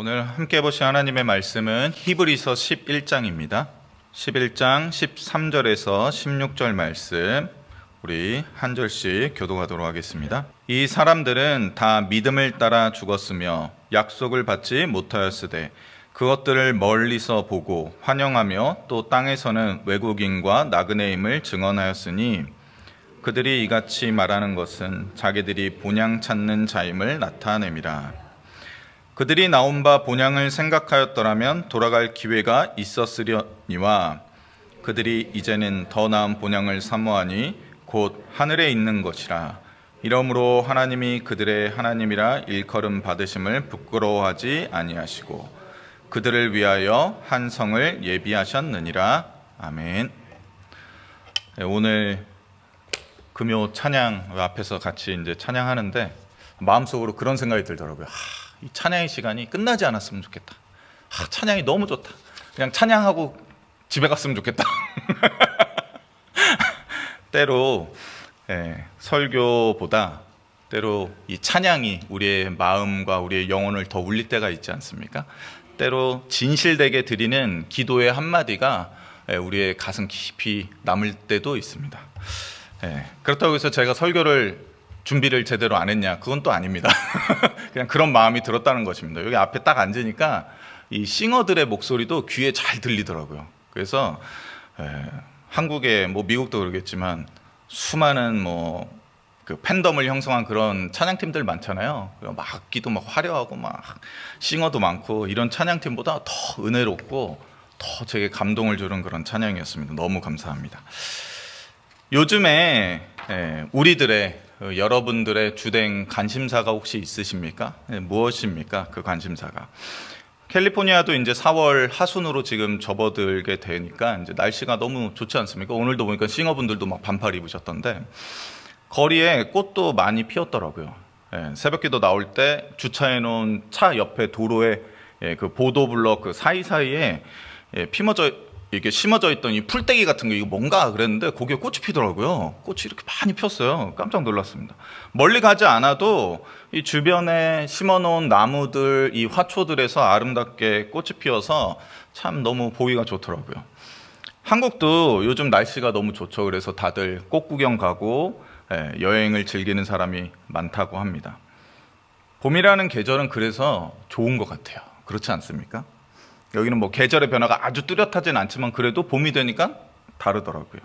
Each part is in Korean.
오늘 함께 보실 하나님의 말씀은 히브리서 11장입니다. 11장 13절에서 16절 말씀 우리 한 절씩 교독하도록 하겠습니다. 이 사람들은 다 믿음을 따라 죽었으며 약속을 받지 못하였으되 그것들을 멀리서 보고 환영하며 또 땅에서는 외국인과 나그네임을 증언하였으니 그들이 이같이 말하는 것은 자기들이 본향 찾는 자임을 나타냄이라. 그들이 나온 바 본향을 생각하였더라면 돌아갈 기회가 있었으려니와 그들이 이제는 더 나은 본향을 사모하니 곧 하늘에 있는 것이라. 이러므로 하나님이 그들의 하나님이라 일컬음 받으심을 부끄러워하지 아니하시고 그들을 위하여 한 성을 예비하셨느니라. 아멘. 오늘 금요 찬양 앞에서 같이 이제 찬양하는데 마음속으로 그런 생각이 들더라고요. 이 찬양의 시간이 끝나지 않았으면 좋겠다. 찬양이 너무 좋다. 그냥 찬양하고 집에 갔으면 좋겠다. 때로 설교보다 때로 이 찬양이 우리의 마음과 우리의 영혼을 더 울릴 때가 있지 않습니까? 때로 진실되게 드리는 기도의 한마디가 우리의 가슴 깊이 남을 때도 있습니다. 그렇다고 해서 제가 설교를 준비를 제대로 안 했냐? 그건 또 아닙니다. 그냥 그런 마음이 들었다는 것입니다. 여기 앞에 딱 앉으니까 이 싱어들의 목소리도 귀에 잘 들리더라고요. 그래서 한국에 뭐 미국도 그러겠지만 수많은 그 팬덤을 형성한 그런 찬양팀들 많잖아요. 막 악기도 막 화려하고 막 싱어도 많고 이런 찬양팀보다 더 은혜롭고 더 제게 감동을 주는 그런 찬양이었습니다. 너무 감사합니다. 요즘에 우리들의 여러분들의 주된 관심사가 혹시 있으십니까? 무엇입니까? 그 관심사가. 캘리포니아도 이제 4월 하순으로 지금 접어들게 되니까 이제 날씨가 너무 좋지 않습니까? 오늘도 보니까 싱어분들도 막 반팔 입으셨던데 거리에 꽃도 많이 피었더라고요. 새벽기도 나올 때 주차해 놓은 차 옆에 도로에 그 보도블럭 그 사이사이에 이게 심어져 있던 이 풀떼기 같은 거 이거 뭔가 그랬는데 거기에 꽃이 피더라고요. 꽃이 이렇게 많이 폈어요. 깜짝 놀랐습니다. 멀리 가지 않아도 이 주변에 심어놓은 나무들, 이 화초들에서 아름답게 꽃이 피어서 참 너무 보기가 좋더라고요. 한국도 요즘 날씨가 너무 좋죠. 그래서 다들 꽃 구경 가고 여행을 즐기는 사람이 많다고 합니다. 봄이라는 계절은 그래서 좋은 것 같아요. 그렇지 않습니까? 여기는 뭐 계절의 변화가 아주 뚜렷하진 않지만 그래도 봄이 되니까 다르더라고요.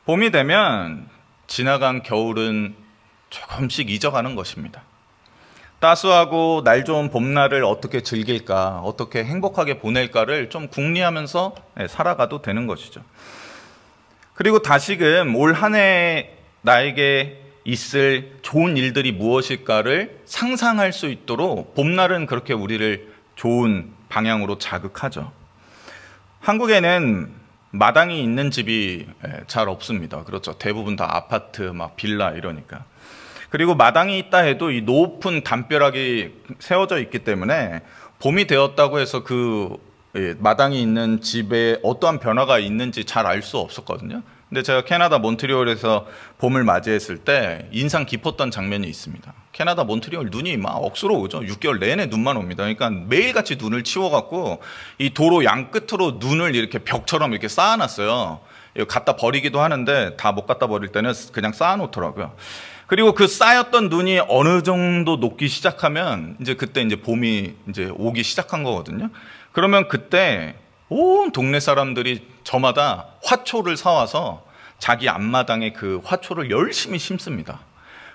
봄이 되면 지나간 겨울은 조금씩 잊어가는 것입니다. 따스하고 날 좋은 봄날을 어떻게 즐길까, 어떻게 행복하게 보낼까를 좀 궁리하면서 살아가도 되는 것이죠. 그리고 다시금 올 한 해 나에게 있을 좋은 일들이 무엇일까를 상상할 수 있도록 봄날은 그렇게 우리를 좋은 방향으로 자극하죠. 한국에는 마당이 있는 집이 잘 없습니다. 그렇죠. 대부분 다 아파트, 막 빌라 이러니까. 그리고 마당이 있다 해도 이 높은 담벼락이 세워져 있기 때문에 봄이 되었다고 해서 그 마당이 있는 집에 어떠한 변화가 있는지 잘 알 수 없었거든요. 근데 제가 캐나다 몬트리올에서 봄을 맞이했을 때 인상 깊었던 장면이 있습니다. 캐나다 몬트리올 눈이 막 억수로 오죠. 6개월 내내 눈만 옵니다. 그러니까 매일같이 눈을 치워갖고 이 도로 양 끝으로 눈을 이렇게 벽처럼 이렇게 쌓아놨어요. 갖다 버리기도 하는데 다 못 갖다 버릴 때는 그냥 쌓아놓더라고요. 그리고 그 쌓였던 눈이 어느 정도 녹기 시작하면 이제 그때 이제 봄이 이제 오기 시작한 거거든요. 그러면 그때 온 동네 사람들이 저마다 화초를 사와서 자기 앞마당에 그 화초를 열심히 심습니다.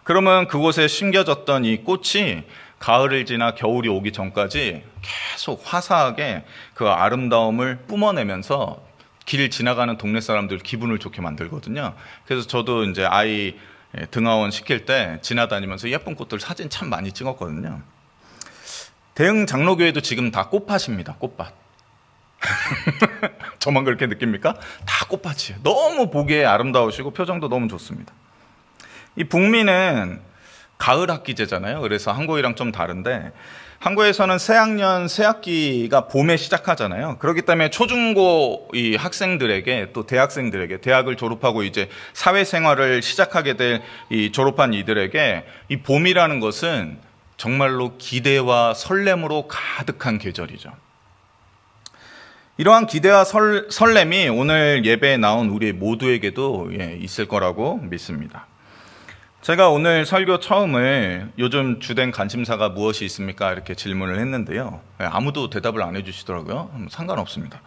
그러면 그곳에 심겨졌던 이 꽃이 가을을 지나 겨울이 오기 전까지 계속 화사하게 그 아름다움을 뿜어내면서 길 지나가는 동네 사람들 기분을 좋게 만들거든요. 그래서 저도 이제 아이 등하원 시킬 때 지나다니면서 예쁜 꽃들 사진 참 많이 찍었거든요. 대흥 장로교회도 지금 다 꽃밭입니다. 꽃밭. 저만 그렇게 느낍니까? 다 꽃밭이에요. 너무 보기에 아름다우시고 표정도 너무 좋습니다. 이 북미는 가을 학기제잖아요. 그래서 한국이랑 좀 다른데 한국에서는 새학년 새학기가 봄에 시작하잖아요. 그렇기 때문에 초중고 이 학생들에게 또 대학생들에게 대학을 졸업하고 이제 사회생활을 시작하게 될 이 졸업한 이들에게 이 봄이라는 것은 정말로 기대와 설렘으로 가득한 계절이죠. 이러한 기대와 설렘이 오늘 예배에 나온 우리 모두에게도 있을 거라고 믿습니다. 제가 오늘 설교 처음을 요즘 주된 관심사가 무엇이 있습니까? 이렇게 질문을 했는데요. 아무도 대답을 안 해주시더라고요. 상관없습니다.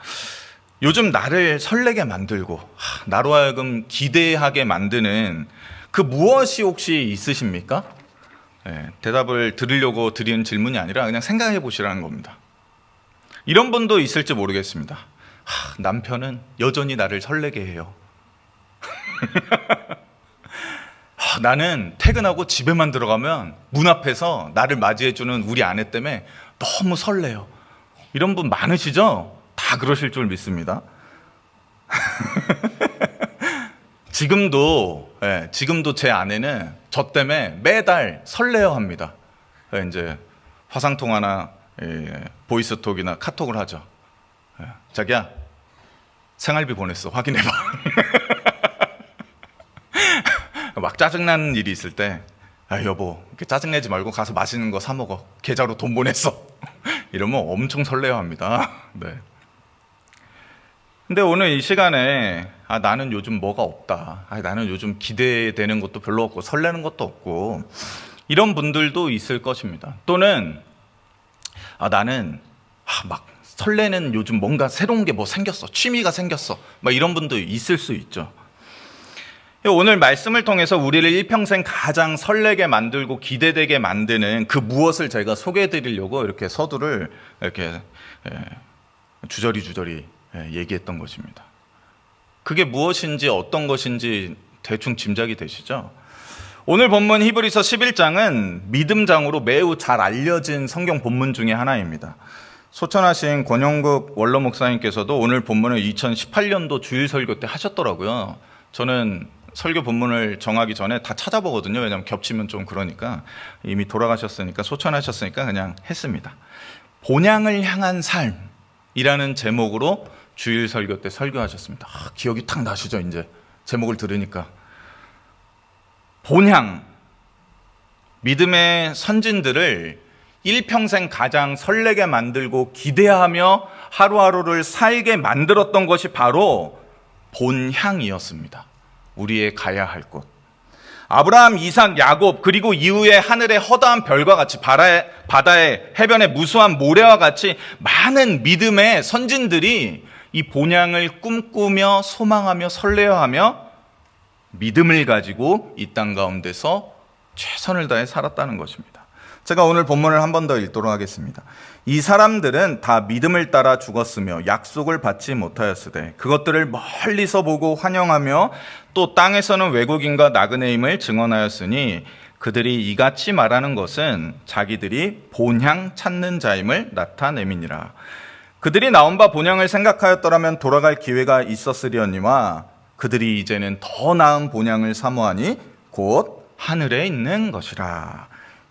요즘 나를 설레게 만들고 나로 하여금 기대하게 만드는 그 무엇이 혹시 있으십니까? 대답을 들으려고 드리는 질문이 아니라 그냥 생각해 보시라는 겁니다. 이런 분도 있을지 모르겠습니다. 남편은 여전히 나를 설레게 해요. 나는 퇴근하고 집에만 들어가면 문 앞에서 나를 맞이해주는 우리 아내 때문에 너무 설레요. 이런 분 많으시죠? 다 그러실 줄 믿습니다. 지금도 제 아내는 저 때문에 매달 설레어 합니다. 이제 화상통화나 보이스톡이나 카톡을 하죠. 자기야, 생활비 보냈어. 확인해봐. 막 짜증나는 일이 있을 때, 여보, 이렇게 짜증내지 말고 가서 맛있는 거 사 먹어. 계좌로 돈 보냈어. 이러면 엄청 설레어 합니다. 네. 근데 오늘 이 시간에 나는 요즘 뭐가 없다. 나는 요즘 기대되는 것도 별로 없고 설레는 것도 없고 이런 분들도 있을 것입니다. 또는 나는 막 설레는 요즘 뭔가 새로운 게 뭐 생겼어. 취미가 생겼어. 막 이런 분도 있을 수 있죠. 오늘 말씀을 통해서 우리를 일평생 가장 설레게 만들고 기대되게 만드는 그 무엇을 제가 소개해 드리려고 이렇게 서두를 이렇게 주저리 얘기했던 것입니다. 그게 무엇인지 어떤 것인지 대충 짐작이 되시죠? 오늘 본문 히브리서 11장은 믿음장으로 매우 잘 알려진 성경 본문 중에 하나입니다. 소천하신 권영국 원로 목사님께서도 오늘 본문을 2018년도 주일 설교 때 하셨더라고요. 저는 설교 본문을 정하기 전에 다 찾아보거든요. 왜냐하면 겹치면 좀 그러니까. 이미 돌아가셨으니까, 소천하셨으니까 그냥 했습니다. 본향을 향한 삶이라는 제목으로 주일 설교 때 설교하셨습니다. 기억이 탁 나시죠? 이제 제목을 들으니까. 본향, 믿음의 선진들을 일평생 가장 설레게 만들고 기대하며 하루하루를 살게 만들었던 것이 바로 본향이었습니다. 우리의 가야 할 곳. 아브라함, 이삭, 야곱, 그리고 이후에 하늘의 허다한 별과 같이 바다의 해변의 무수한 모래와 같이 많은 믿음의 선진들이 이 본향을 꿈꾸며 소망하며 설레어하며 믿음을 가지고 이 땅 가운데서 최선을 다해 살았다는 것입니다. 제가 오늘 본문을 한 번 더 읽도록 하겠습니다. 이 사람들은 다 믿음을 따라 죽었으며 약속을 받지 못하였으되 그것들을 멀리서 보고 환영하며 또 땅에서는 외국인과 나그네임을 증언하였으니 그들이 이같이 말하는 것은 자기들이 본향 찾는 자임을 나타냄이니라. 그들이 나온 바 본향을 생각하였더라면 돌아갈 기회가 있었으려니와 그들이 이제는 더 나은 본향을 사모하니 곧 하늘에 있는 것이라.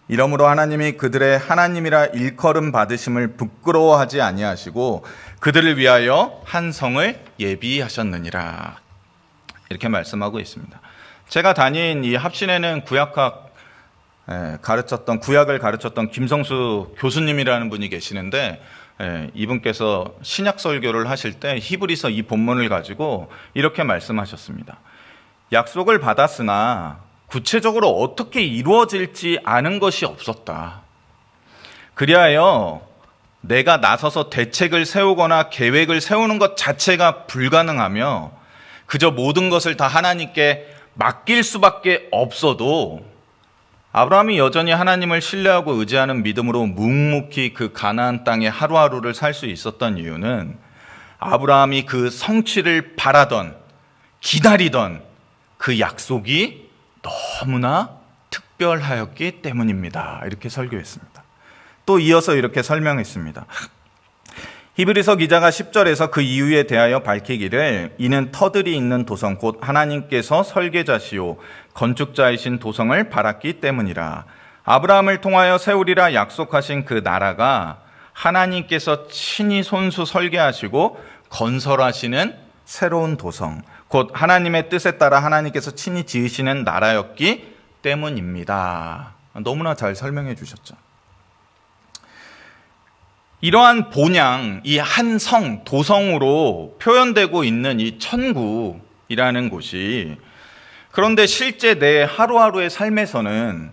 이러므로 하나님이 그들의 하나님이라 일컬음 받으심을 부끄러워하지 아니하시고 그들을 위하여 한 성을 예비하셨느니라. 이렇게 말씀하고 있습니다. 제가 다닌 이 합신에는 구약을 가르쳤던 김성수 교수님이라는 분이 계시는데 이분께서 신약 설교를 하실 때 히브리서 이 본문을 가지고 이렇게 말씀하셨습니다. 약속을 받았으나 구체적으로 어떻게 이루어질지 아는 것이 없었다. 그리하여 내가 나서서 대책을 세우거나 계획을 세우는 것 자체가 불가능하며 그저 모든 것을 다 하나님께 맡길 수밖에 없어도 아브라함이 여전히 하나님을 신뢰하고 의지하는 믿음으로 묵묵히 그 가나안 땅에 하루하루를 살 수 있었던 이유는 아브라함이 그 성취를 바라던 기다리던 그 약속이 너무나 특별하였기 때문입니다. 이렇게 설교했습니다. 또 이어서 이렇게 설명했습니다. 히브리서 기자가 10절에서 그 이유에 대하여 밝히기를 이는 터들이 있는 도성 곧 하나님께서 설계자시오 건축자이신 도성을 바랐기 때문이라. 아브라함을 통하여 세우리라 약속하신 그 나라가 하나님께서 친히 손수 설계하시고 건설하시는 새로운 도성 곧 하나님의 뜻에 따라 하나님께서 친히 지으시는 나라였기 때문입니다. 너무나 잘 설명해 주셨죠. 이러한 본향, 이 한 성, 도성으로 표현되고 있는 이 천국이라는 곳이, 그런데 실제 내 하루하루의 삶에서는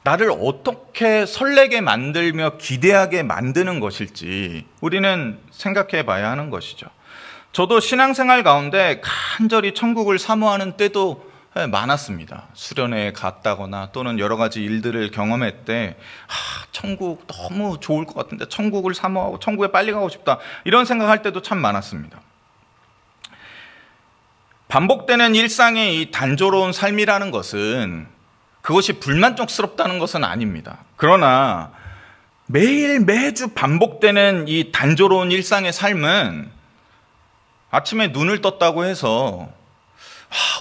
나를 어떻게 설레게 만들며 기대하게 만드는 것일지 우리는 생각해 봐야 하는 것이죠. 저도 신앙생활 가운데 간절히 천국을 사모하는 때도 많았습니다. 수련회에 갔다거나 또는 여러 가지 일들을 경험할 때 천국 너무 좋을 것 같은데 천국을 사모하고 천국에 빨리 가고 싶다, 이런 생각할 때도 참 많았습니다. 반복되는 일상의 이 단조로운 삶이라는 것은 그것이 불만족스럽다는 것은 아닙니다. 그러나 매주 반복되는 이 단조로운 일상의 삶은 아침에 눈을 떴다고 해서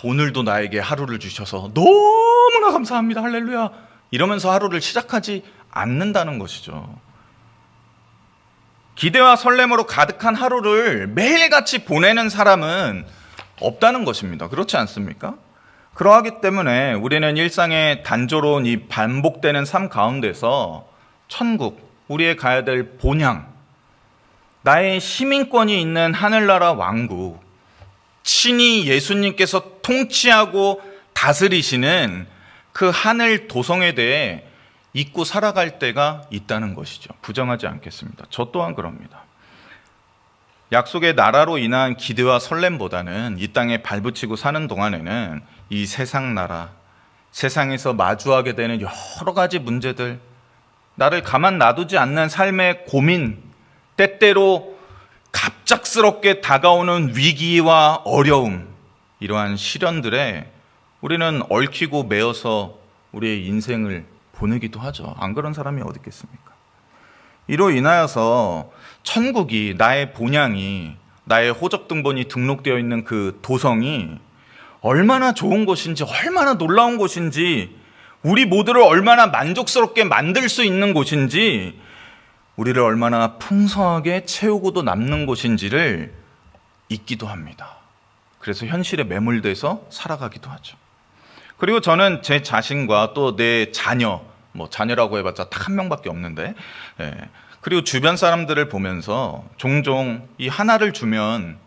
오늘도 나에게 하루를 주셔서 너무나 감사합니다, 할렐루야, 이러면서 하루를 시작하지 않는다는 것이죠. 기대와 설렘으로 가득한 하루를 매일같이 보내는 사람은 없다는 것입니다. 그렇지 않습니까? 그러하기 때문에 우리는 일상의 단조로운 이 반복되는 삶 가운데서 천국, 우리의 가야 될 본향, 나의 시민권이 있는 하늘나라 왕국, 친히 예수님께서 통치하고 다스리시는 그 하늘 도성에 대해 잊고 살아갈 때가 있다는 것이죠. 부정하지 않겠습니다. 저 또한 그럽니다. 약속의 나라로 인한 기대와 설렘보다는 이 땅에 발붙이고 사는 동안에는 이 세상 나라, 세상에서 마주하게 되는 여러 가지 문제들, 나를 가만 놔두지 않는 삶의 고민, 때때로 갑작스럽게 다가오는 위기와 어려움, 이러한 시련들에 우리는 얽히고 매어서 우리의 인생을 보내기도 하죠. 안 그런 사람이 어디 있겠습니까? 이로 인하여서 천국이, 나의 본향이, 나의 호적등본이 등록되어 있는 그 도성이 얼마나 좋은 곳인지, 얼마나 놀라운 곳인지, 우리 모두를 얼마나 만족스럽게 만들 수 있는 곳인지, 우리를 얼마나 풍성하게 채우고도 남는 곳인지를 잊기도 합니다. 그래서 현실에 매몰돼서 살아가기도 하죠. 그리고 저는 제 자신과 또 내 자녀, 자녀라고 해봤자 딱 한 명밖에 없는데, 그리고 주변 사람들을 보면서 종종 이 하나를 주면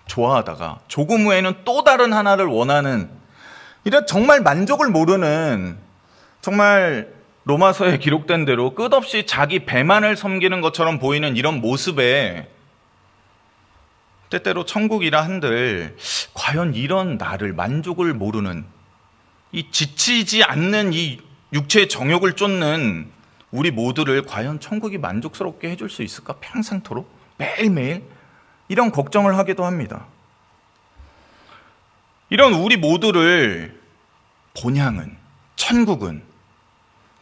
좋아하다가 조금 후에는 또 다른 하나를 원하는, 이런 정말 만족을 모르는, 정말 로마서에 기록된 대로 끝없이 자기 배만을 섬기는 것처럼 보이는 이런 모습에 때때로 천국이라 한들 과연 이런 나를, 만족을 모르는, 이 지치지 않는 이 육체의 정욕을 쫓는 우리 모두를 과연 천국이 만족스럽게 해줄 수 있을까? 평생토록 매일매일 이런 걱정을 하기도 합니다. 이런 우리 모두를 본향은, 천국은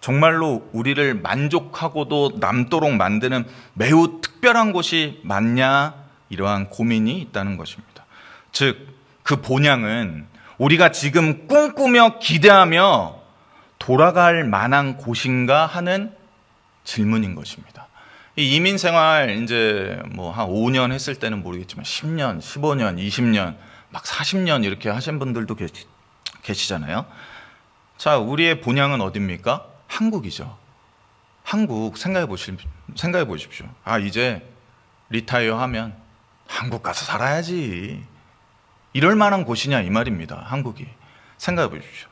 정말로 우리를 만족하고도 남도록 만드는 매우 특별한 곳이 맞냐, 이러한 고민이 있다는 것입니다. 즉, 그 본향은 우리가 지금 꿈꾸며 기대하며 돌아갈 만한 곳인가 하는 질문인 것입니다. 이 이민 생활 이제 한 5년 했을 때는 모르겠지만 10년, 15년, 20년, 막 40년 이렇게 하신 분들도 계시잖아요. 자, 우리의 본향은 어디입니까? 한국이죠. 한국 생각해 보십시오. 이제 리타이어 하면 한국 가서 살아야지, 이럴 만한 곳이냐 이 말입니다. 한국이. 생각해 보십시오.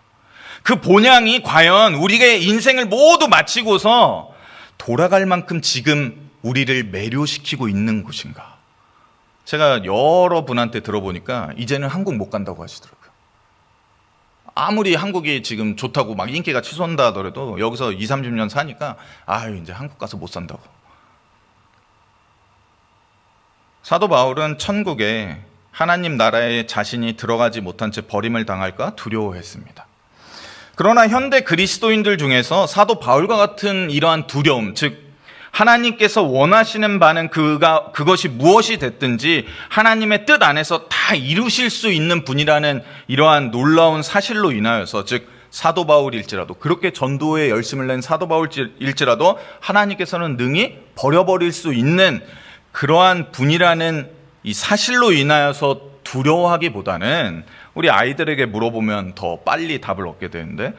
그 본향이 과연 우리의 인생을 모두 마치고서 돌아갈 만큼 지금 우리를 매료시키고 있는 곳인가? 제가 여러분한테 들어보니까 이제는 한국 못 간다고 하시더라고요. 아무리 한국이 지금 좋다고 막 인기가 치솟는다 하더라도 여기서 20, 30년 사니까 이제 한국 가서 못 산다고. 사도 바울은 천국에 하나님 나라에 자신이 들어가지 못한 채 버림을 당할까 두려워했습니다. 그러나 현대 그리스도인들 중에서 사도 바울과 같은 이러한 두려움, 즉 하나님께서 원하시는 바는 그것이 무엇이 됐든지 하나님의 뜻 안에서 다 이루실 수 있는 분이라는 이러한 놀라운 사실로 인하여서, 즉 사도 바울일지라도, 그렇게 전도에 열심을 낸 사도 바울일지라도 하나님께서는 능히 버려버릴 수 있는 그러한 분이라는 이 사실로 인하여서 두려워하기보다는, 우리 아이들에게 물어보면 더 빨리 답을 얻게 되는데,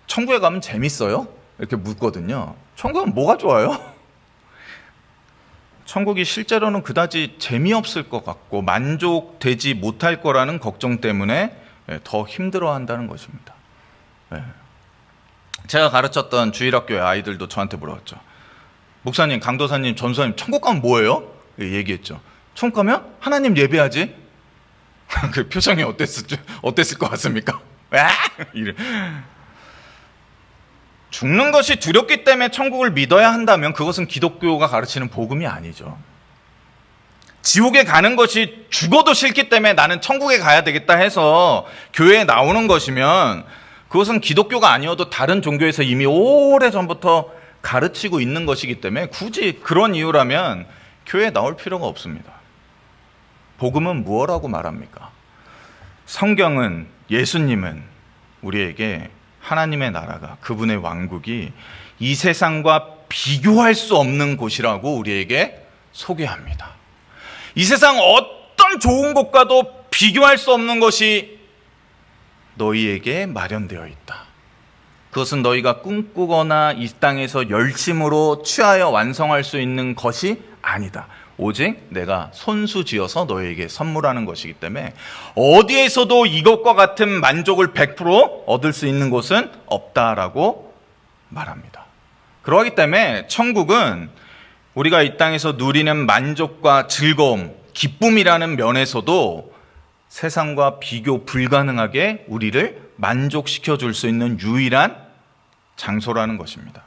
천국에 가면 재밌어요? 이렇게 묻거든요. 천국은 뭐가 좋아요? 천국이 실제로는 그다지 재미없을 것 같고 만족되지 못할 거라는 걱정 때문에 더 힘들어한다는 것입니다. 제가 가르쳤던 주일학교의 아이들도 저한테 물어봤죠. 목사님, 강도사님, 전도사님, 천국 가면 뭐예요? 얘기했죠. 천국 가면 하나님 예배하지. 그 표정이 어땠을 것 같습니까? 이래. 죽는 것이 두렵기 때문에 천국을 믿어야 한다면 그것은 기독교가 가르치는 복음이 아니죠. 지옥에 가는 것이 죽어도 싫기 때문에 나는 천국에 가야 되겠다 해서 교회에 나오는 것이면 그것은 기독교가 아니어도 다른 종교에서 이미 오래전부터 가르치고 있는 것이기 때문에 굳이 그런 이유라면 교회에 나올 필요가 없습니다. 복음은 무엇라고 말합니까? 성경은, 예수님은 우리에게 하나님의 나라가, 그분의 왕국이 이 세상과 비교할 수 없는 곳이라고 우리에게 소개합니다. 이 세상 어떤 좋은 것과도 비교할 수 없는 것이 너희에게 마련되어 있다. 그것은 너희가 꿈꾸거나 이 땅에서 열심으로 취하여 완성할 수 있는 것이 아니다. 오직 내가 손수지어서 너희에게 선물하는 것이기 때문에 어디에서도 이것과 같은 만족을 100% 얻을 수 있는 곳은 없다라고 말합니다. 그러기 때문에 천국은 우리가 이 땅에서 누리는 만족과 즐거움, 기쁨이라는 면에서도 세상과 비교 불가능하게 우리를 만족시켜 줄 수 있는 유일한 장소라는 것입니다.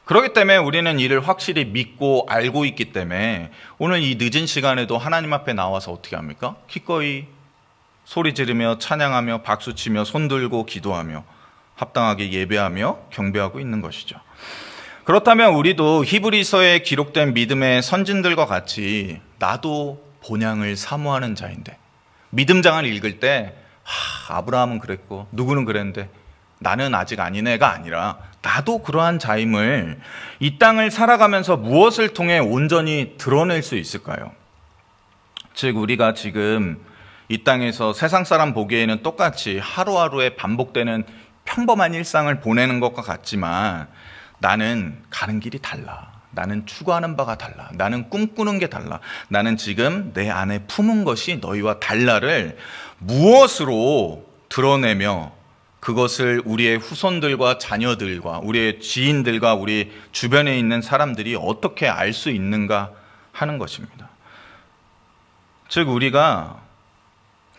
그렇기 때문에 우리는 이를 확실히 믿고 알고 있기 때문에 오늘 이 늦은 시간에도 하나님 앞에 나와서 어떻게 합니까? 기꺼이 소리 지르며 찬양하며 박수치며 손들고 기도하며 합당하게 예배하며 경배하고 있는 것이죠. 그렇다면 우리도 히브리서에 기록된 믿음의 선진들과 같이 나도 본향을 사모하는 자인데, 믿음장을 읽을 때 아브라함은 그랬고 누구는 그랬는데 나는 아직 아니네가 아니라 나도 그러한 자임을 이 땅을 살아가면서 무엇을 통해 온전히 드러낼 수 있을까요? 즉 우리가 지금 이 땅에서 세상 사람 보기에는 똑같이 하루하루에 반복되는 평범한 일상을 보내는 것과 같지만 나는 가는 길이 달라. 나는 추구하는 바가 달라. 나는 꿈꾸는 게 달라. 나는 지금 내 안에 품은 것이 너희와 달라를 무엇으로 드러내며 그것을 우리의 후손들과 자녀들과 우리의 지인들과 우리 주변에 있는 사람들이 어떻게 알 수 있는가 하는 것입니다. 즉 우리가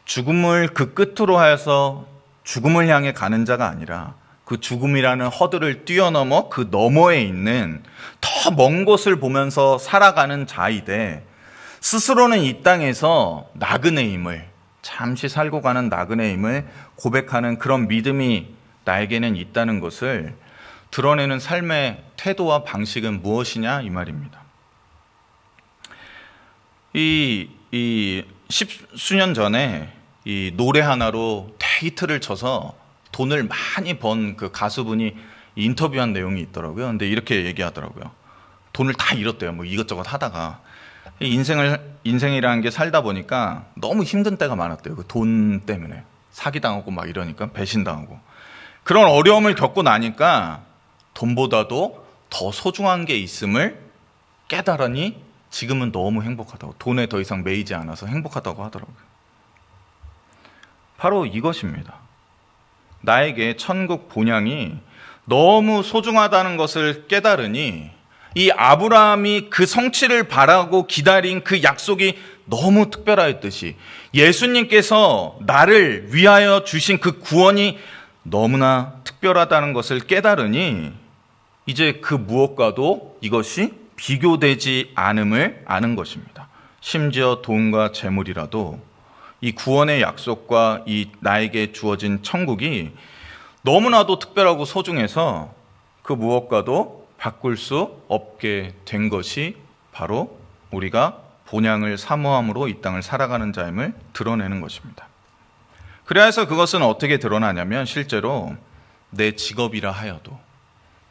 죽음을 그 끝으로 하여서 죽음을 향해 가는 자가 아니라 그 죽음이라는 허들을 뛰어넘어 그 너머에 있는 더 먼 곳을 보면서 살아가는 자이되 스스로는 이 땅에서 나그네임을, 잠시 살고 가는 나그네임을 고백하는 그런 믿음이 나에게는 있다는 것을 드러내는 삶의 태도와 방식은 무엇이냐 이 말입니다. 이 십수년 전에 이 노래 하나로 데이트를 쳐서 돈을 많이 번 그 가수분이 인터뷰한 내용이 있더라고요. 근데 이렇게 얘기하더라고요. 돈을 다 잃었대요. 뭐 이것저것 하다가 인생이라는 게 살다 보니까 너무 힘든 때가 많았대요. 그 돈 때문에 사기당하고 막 이러니까 배신당하고 그런 어려움을 겪고 나니까 돈보다도 더 소중한 게 있음을 깨달으니 지금은 너무 행복하다고, 돈에 더 이상 매이지 않아서 행복하다고 하더라고요. 바로 이것입니다. 나에게 천국 본향이 너무 소중하다는 것을 깨달으니 이 아브라함이 그 성취를 바라고 기다린 그 약속이 너무 특별하였듯이 예수님께서 나를 위하여 주신 그 구원이 너무나 특별하다는 것을 깨달으니 이제 그 무엇과도 이것이 비교되지 않음을 아는 것입니다. 심지어 돈과 재물이라도 이 구원의 약속과 이 나에게 주어진 천국이 너무나도 특별하고 소중해서 그 무엇과도 바꿀 수 없게 된 것이 바로 우리가 본향을 사모함으로 이 땅을 살아가는 자임을 드러내는 것입니다. 그래서 그것은 어떻게 드러나냐면 실제로 내 직업이라 하여도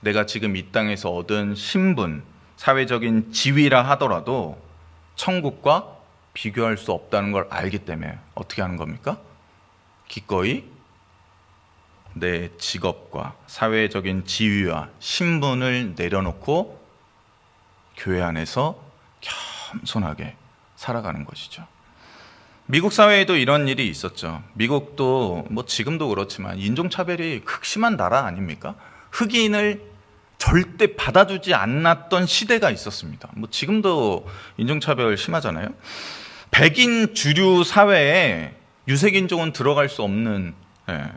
내가 지금 이 땅에서 얻은 신분, 사회적인 지위라 하더라도 천국과 비교할 수 없다는 걸 알기 때문에 어떻게 하는 겁니까? 기꺼이 내 직업과 사회적인 지위와 신분을 내려놓고 교회 안에서 겸손하게 살아가는 것이죠. 미국 사회에도 이런 일이 있었죠. 미국도 뭐 지금도 그렇지만 인종차별이 극심한 나라 아닙니까? 흑인을 절대 받아주지 않았던 시대가 있었습니다. 뭐 지금도 인종차별 심하잖아요. 백인 주류 사회에 유색인종은 들어갈 수 없는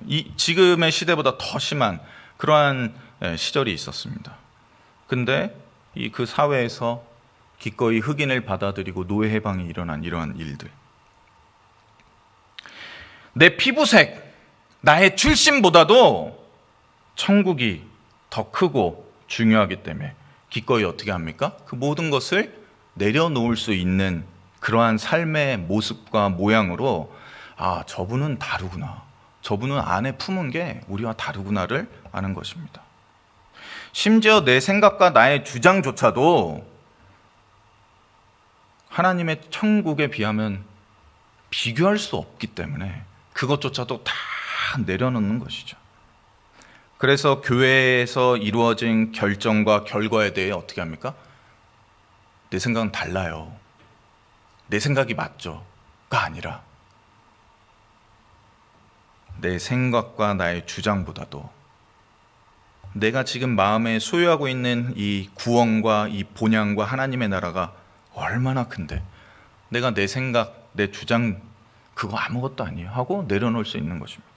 이 지금의 시대보다 더 심한 그러한 시절이 있었습니다. 근데 그 사회에서 기꺼이 흑인을 받아들이고 노예 해방이 일어난 이러한 일들. 내 피부색, 나의 출신보다도 천국이 더 크고 중요하기 때문에 기꺼이 어떻게 합니까? 그 모든 것을 내려놓을 수 있는 그러한 삶의 모습과 모양으로 저분은 다르구나. 저분은 안에 품은 게 우리와 다르구나를 아는 것입니다. 심지어 내 생각과 나의 주장조차도 하나님의 천국에 비하면 비교할 수 없기 때문에 그것조차도 다 내려놓는 것이죠. 그래서 교회에서 이루어진 결정과 결과에 대해 어떻게 합니까? 내 생각은 달라요. 내 생각이 맞죠?가 아니라 내 생각과 나의 주장보다도 내가 지금 마음에 소유하고 있는 이 구원과 이 본향과 하나님의 나라가 얼마나 큰데 내가 내 생각, 내 주장 그거 아무것도 아니에요 하고 내려놓을 수 있는 것입니다.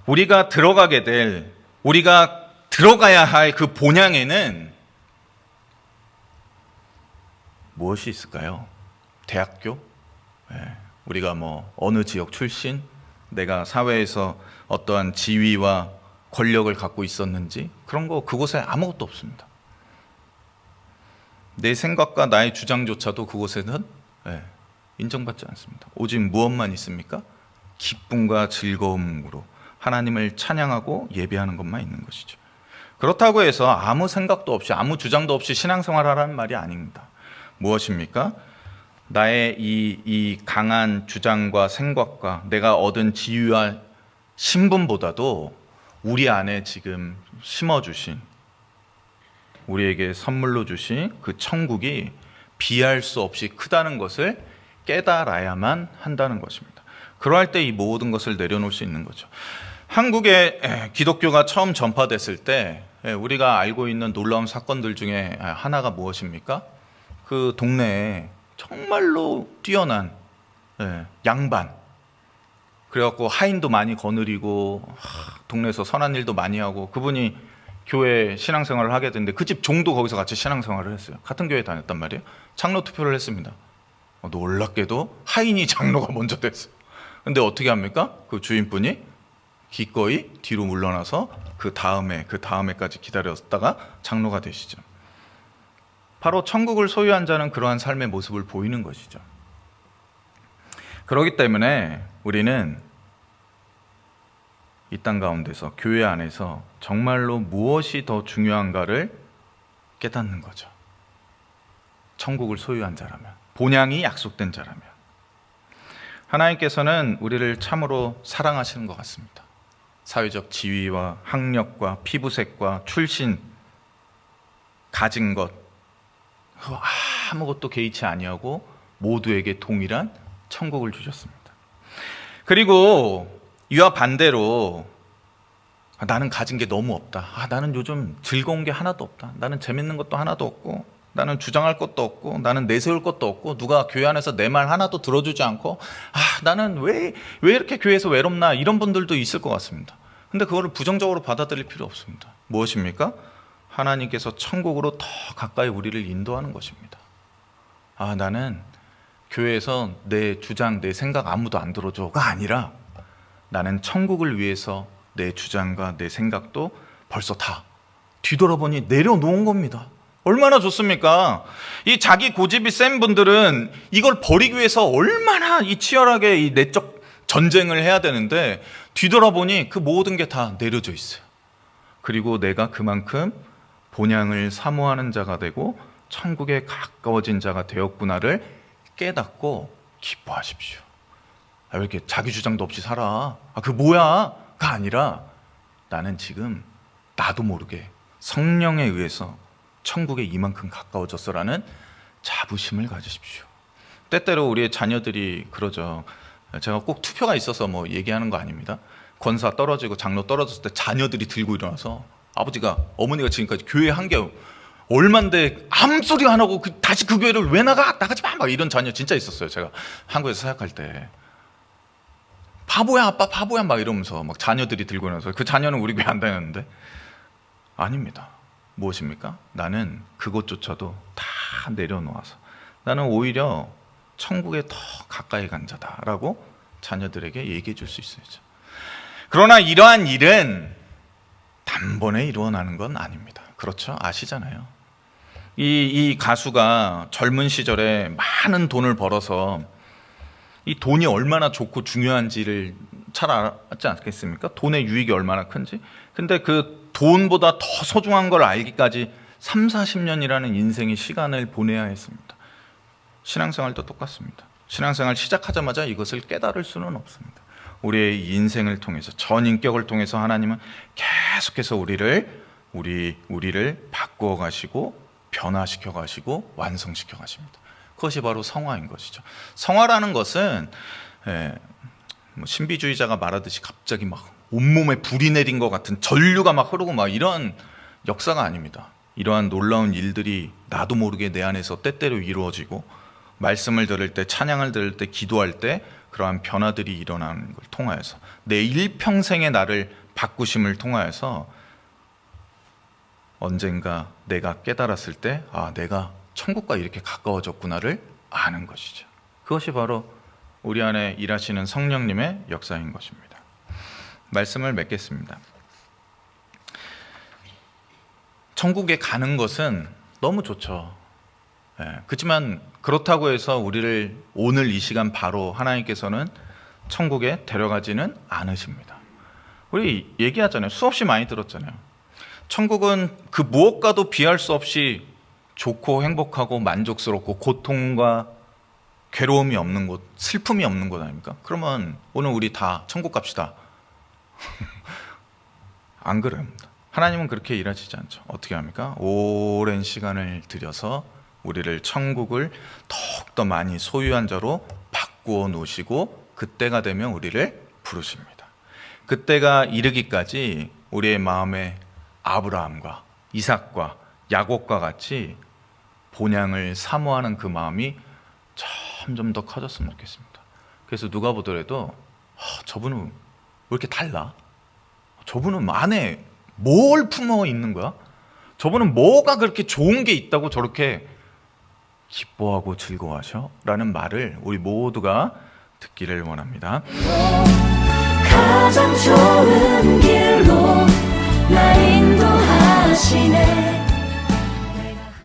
우리가 들어가야 할 그 본향에는 무엇이 있을까요? 대학교? 우리가 뭐 어느 지역 출신? 내가 사회에서 어떠한 지위와 권력을 갖고 있었는지 그런 거 그곳에 아무것도 없습니다. 내 생각과 나의 주장조차도 그곳에는 인정받지 않습니다. 오직 무엇만 있습니까? 기쁨과 즐거움으로 하나님을 찬양하고 예배하는 것만 있는 것이죠. 그렇다고 해서 아무 생각도 없이 아무 주장도 없이 신앙생활하라는 말이 아닙니다. 무엇입니까? 나의 이 강한 주장과 생각과 내가 얻은 지위와 신분보다도 우리 안에 지금 심어주신 우리에게 선물로 주신 그 천국이 비할 수 없이 크다는 것을 깨달아야만 한다는 것입니다. 그러할 때 이 모든 것을 내려놓을 수 있는 거죠. 한국에 기독교가 처음 전파됐을 때 우리가 알고 있는 놀라운 사건들 중에 하나가 무엇입니까? 그 동네에 정말로 뛰어난 양반, 그래갖고 하인도 많이 거느리고 동네에서 선한 일도 많이 하고 그분이 교회 신앙생활을 하게 됐는데 그 집 종도 거기서 같이 신앙생활을 했어요. 같은 교회 다녔단 말이에요. 장로 투표를 했습니다. 놀랍게도 하인이 장로가 먼저 됐어요. 근데 어떻게 합니까? 그 주인분이 기꺼이 뒤로 물러나서 그 다음에까지 기다렸다가 장로가 되시죠. 바로 천국을 소유한 자는 그러한 삶의 모습을 보이는 것이죠. 그렇기 때문에 우리는 이 땅 가운데서 교회 안에서 정말로 무엇이 더 중요한가를 깨닫는 거죠. 천국을 소유한 자라면, 본향이 약속된 자라면 하나님께서는 우리를 참으로 사랑하시는 것 같습니다. 사회적 지위와 학력과 피부색과 출신, 가진 것 아무것도 개의치 아니하고 모두에게 동일한 천국을 주셨습니다. 그리고 이와 반대로 나는 가진 게 너무 없다. 나는 요즘 즐거운 게 하나도 없다. 나는 재밌는 것도 하나도 없고 나는 주장할 것도 없고 나는 내세울 것도 없고 누가 교회 안에서 내 말 하나도 들어주지 않고 나는 왜 이렇게 교회에서 외롭나 이런 분들도 있을 것 같습니다. 근데 그거를 부정적으로 받아들일 필요 없습니다. 무엇입니까? 하나님께서 천국으로 더 가까이 우리를 인도하는 것입니다. 나는 교회에서 내 주장, 내 생각 아무도 안 들어줘가 아니라 나는 천국을 위해서 내 주장과 내 생각도 벌써 다 뒤돌아보니 내려놓은 겁니다. 얼마나 좋습니까? 이 자기 고집이 센 분들은 이걸 버리기 위해서 얼마나 이 치열하게 이 내적 전쟁을 해야 되는데 뒤돌아보니 그 모든 게 다 내려져 있어요. 그리고 내가 그만큼 본향을 사모하는 자가 되고 천국에 가까워진 자가 되었구나를 깨닫고 기뻐하십시오. 왜 이렇게 자기 주장도 없이 살아? 그 뭐야? 가 아니라 나는 지금 나도 모르게 성령에 의해서 천국에 이만큼 가까워졌어라는 자부심을 가지십시오. 때때로 우리의 자녀들이 그러죠. 제가 꼭 투표가 있어서 뭐 얘기하는 거 아닙니다. 권사 떨어지고 장로 떨어졌을 때 자녀들이 들고 일어나서 아버지가, 어머니가 지금까지 교회 한 게 얼만데 아무 소리 안 하고 다시 그 교회를 왜 나가지 마, 막 이런 자녀 진짜 있었어요. 제가 한국에서 사역할 때. 바보야 아빠, 바보야 막 이러면서 막 자녀들이 들고 일어나서, 그 자녀는 우리 교회 안 다녔는데. 아닙니다. 무엇입니까? 나는 그것조차도 다 내려놓아서 나는 오히려 천국에 더 가까이 간 자다라고 자녀들에게 얘기해 줄 수 있어야죠. 그러나 이러한 일은 단번에 일어나는 건 아닙니다. 그렇죠? 아시잖아요. 이 가수가 젊은 시절에 많은 돈을 벌어서 이 돈이 얼마나 좋고 중요한지를 잘 알았지 않겠습니까? 돈의 유익이 얼마나 큰지. 근데 그 돈보다 더 소중한 걸 알기까지 3, 40년이라는 인생의 시간을 보내야 했습니다. 신앙생활도 똑같습니다. 신앙생활 시작하자마자 이것을 깨달을 수는 없습니다. 우리의 인생을 통해서, 전 인격을 통해서 하나님은 계속해서 우리를 바꾸어 가시고 변화시켜 가시고 완성시켜 가십니다. 그것이 바로 성화인 것이죠. 성화라는 것은 신비주의자가 말하듯이 갑자기 막 온몸에 불이 내린 것 같은 전류가 막 흐르고 막 이런 역사가 아닙니다. 이러한 놀라운 일들이 나도 모르게 내 안에서 때때로 이루어지고, 말씀을 들을 때, 찬양을 들을 때, 기도할 때 그러한 변화들이 일어나는 걸 통하여서, 내 일평생의 나를 바꾸심을 통하여서 언젠가 내가 깨달았을 때, 아, 내가 천국과 이렇게 가까워졌구나를 아는 것이죠. 그것이 바로 우리 안에 일하시는 성령님의 역사인 것입니다. 말씀을 맺겠습니다. 천국에 가는 것은 너무 좋죠. 그렇지만 그렇다고 해서 우리를 오늘 이 시간 바로 하나님께서는 천국에 데려가지는 않으십니다. 우리 얘기하잖아요. 수없이 많이 들었잖아요. 천국은 그 무엇과도 비할 수 없이 좋고 행복하고 만족스럽고 고통과 괴로움이 없는 곳, 슬픔이 없는 곳 아닙니까? 그러면 오늘 우리 다 천국 갑시다. 안 그럽니다. 하나님은 그렇게 일하시지 않죠. 어떻게 합니까? 오랜 시간을 들여서 우리를 천국을 더욱더 많이 소유한 자로 바꾸어 놓으시고, 그때가 되면 우리를 부르십니다. 그때가 이르기까지 우리의 마음에 아브라함과 이삭과 야곱과 같이 본향을 사모하는 그 마음이 점점 더 커졌으면 좋겠습니다. 그래서 누가 보더라도 저분은 왜 이렇게 달라? 저분은 안에 뭘 품어 있는 거야? 저분은 뭐가 그렇게 좋은 게 있다고 저렇게 기뻐하고 즐거워하셔? 라는 말을 우리 모두가 듣기를 원합니다. 가장 좋은 길